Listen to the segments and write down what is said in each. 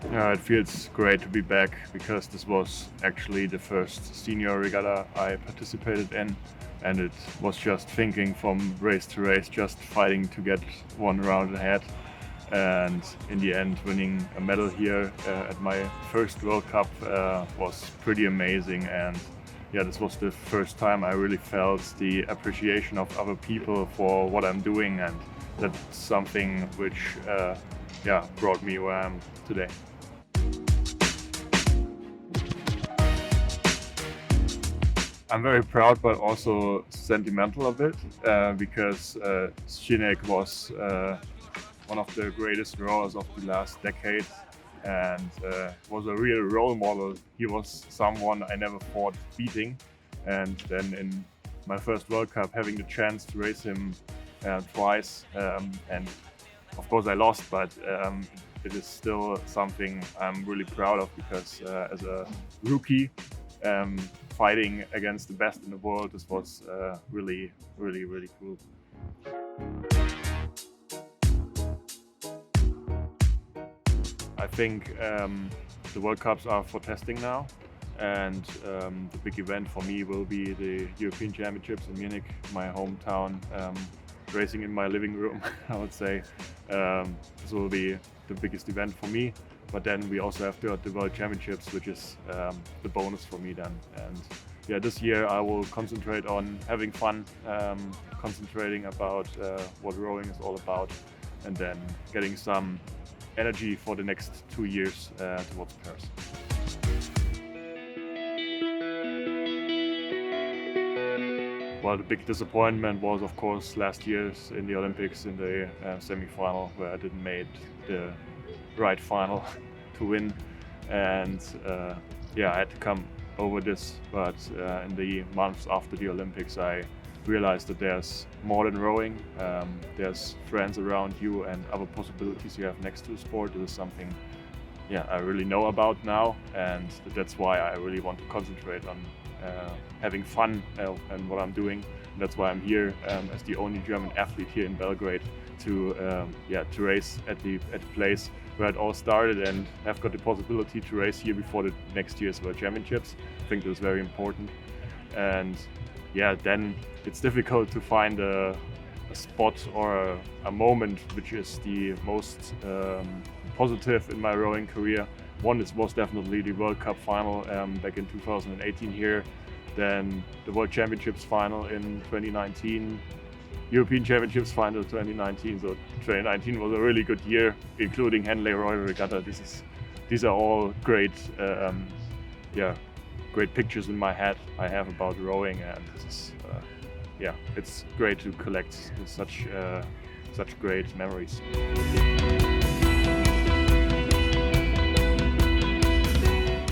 It feels great to be back because this was actually the first senior regatta I participated in, and it was just thinking from race to race, just fighting to get one round ahead. And in the end, winning a medal here at my first World Cup was pretty amazing. And yeah, this was the first time I really felt the appreciation of other people for what I'm doing, and that's something which brought me where I am today. I'm very proud, but also sentimental of it because Schinek was one of the greatest rowers of the last decade and was a real role model. He was someone I never thought beating, and then in my first World Cup, having the chance to race him twice, and of course I lost, but it is still something I'm really proud of because as a rookie, fighting against the best in the world, this was really cool. I think the World Cups are for testing now, and the big event for me will be the European Championships in Munich, my hometown, racing in my living room, I would say. This will be the biggest event for me, but then we also have the World Championships, which is the bonus for me then. And yeah, this year I will concentrate on having fun, concentrating about what rowing is all about, and then getting some energy for the next 2 years towards Paris. Well, the big disappointment was, of course, last year's in the Olympics in the semi-final, where I didn't make the right final to win, and I had to come over this. But in the months after the Olympics, I realized that there's more than rowing. There's friends around you and other possibilities you have next to the sport. This is something I really know about now, and that's why I really want to concentrate on having fun and what I'm doing. And that's why I'm here as the only German athlete here in Belgrade to race at the place where it all started, and have got the possibility to race here before the next year's World Championships. I think this is very important. And then it's difficult to find a spot or a moment which is the most positive in my rowing career. One was definitely the World Cup final back in 2018 here, then the World Championships final in 2019, European Championships final 2019. So 2019 was a really good year, including Henley Royal Regatta. These are all great great pictures in my head I have about rowing, and this is it's great to collect such great memories.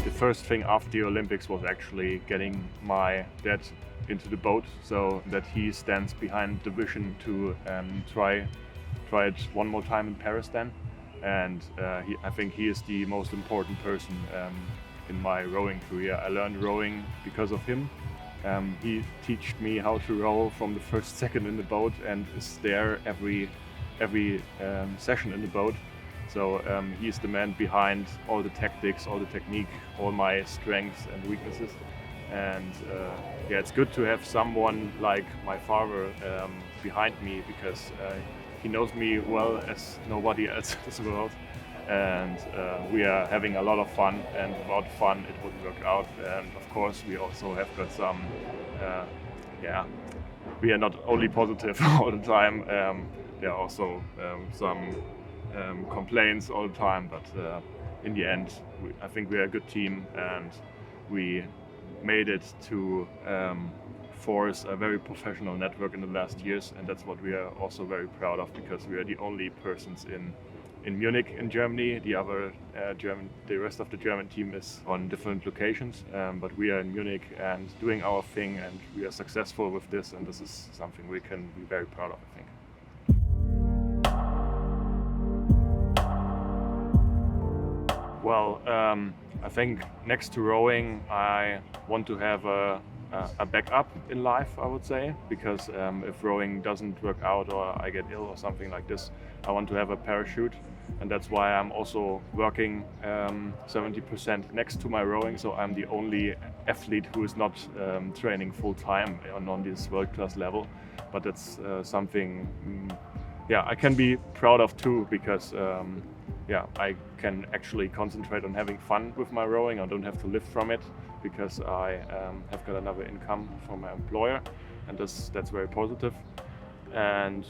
The first thing after the Olympics was actually getting my dad into the boat, so that he stands behind the vision to try it one more time in Paris then. And I think he is the most important person in my rowing career. I learned rowing because of him. He taught me how to row from the first second in the boat, and is there every session in the boat. So he's the man behind all the tactics, all the technique, all my strengths and weaknesses. And it's good to have someone like my father behind me, because he knows me well as nobody else in this world. And we are having a lot of fun, and without fun it wouldn't work out. And of course we also have got some we are not only positive all the time, there are also some complaints all the time, but in the end I think we are a good team, and we made it to force a very professional network in the last years, and that's what we are also very proud of, because we are the only persons in Munich in Germany. The rest of the German team is on different locations, but we are in Munich and doing our thing, and we are successful with this, and this is something we can be very proud of, I think. Well, I think next to rowing, I want to have a a backup in life, I would say, because if rowing doesn't work out or I get ill or something like this, I want to have a parachute. And that's why I'm also working 70% next to my rowing, so I'm the only athlete who is not training full time on this world-class level. But that's something I can be proud of too, because I can actually concentrate on having fun with my rowing. I don't have to live from it because I have got another income from my employer, and that's very positive. And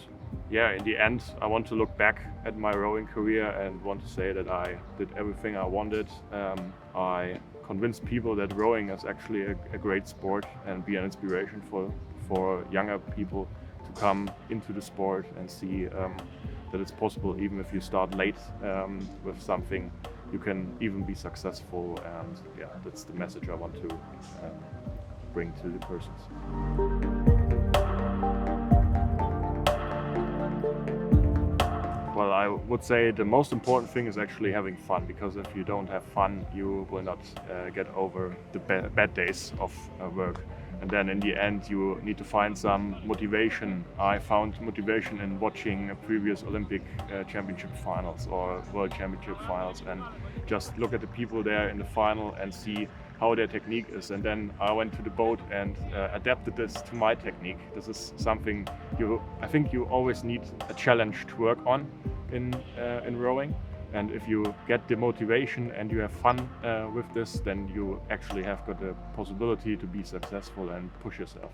in the end, I want to look back at my rowing career and want to say that I did everything I wanted. I convinced people that rowing is actually a great sport and be an inspiration for younger people to come into the sport and see that it's possible. Even if you start late with something, you can even be successful. And that's the message I want to bring to the persons. Well, I would say the most important thing is actually having fun, because if you don't have fun, you will not get over the bad days of work. And then in the end, you need to find some motivation. I found motivation in watching previous Olympic championship finals or world championship finals, and just look at the people there in the final and see how their technique is. And then I went to the boat and adapted this to my technique. This is something I think you always need a challenge to work on in rowing. And if you get the motivation and you have fun with this, then you actually have got the possibility to be successful and push yourself.